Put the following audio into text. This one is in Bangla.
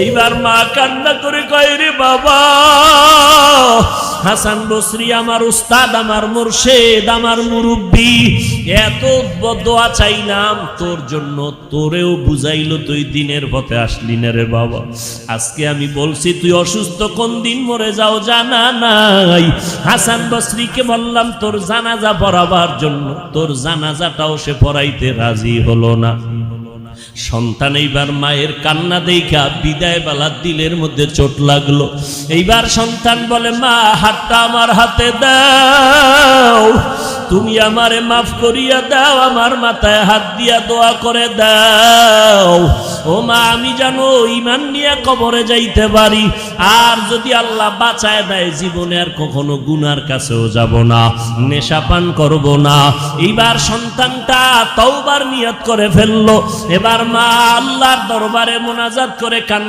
এইবার মা কান্না করে কয়, রে বাবা, হাসান বসরি আমার উস্তাদ, আমার মুর্শিদ, আমার মুরব্বী, এত দোয়া চাইলাম তোর জন্য, তোরেও বুঝাইলো তুই দিনের পথে আসলি না রে বাবা। আজকে আমি বলছি তুই অসুস্থ, কোন দিন মরে যাও জানা নাই। হাসান বসরিকে বললাম তোর জানাজা পড়াবার জন্য, তোর জানাজাটাও সে পড়াইতে রাজি হলো না। সন্তান এইবার মায়ের কান্না দেখা বিদায় বেলা দিলের মধ্যে চোট লাগলো। এইবার সন্তান বলে, মা হাতটা আমার হাতে দাও, তুমি আমারে মাফ করিয়া দাও, আমার মাথায় হাত দিয়া দোয়া করে দাও। ও মা, আমি জানো ঈমান নিয়ে কবরে যাইতে পারি, আর যদি আল্লাহ বাঁচায় দেয় জীবনে আর কখনো গুনার কাছেও যাব না, নেশা পান করব না। এইবার সন্তানটা তওবার নিয়ত করে ফেললো। এবার মা আল্লাহর দরবারে মোনাজাত করে কান্না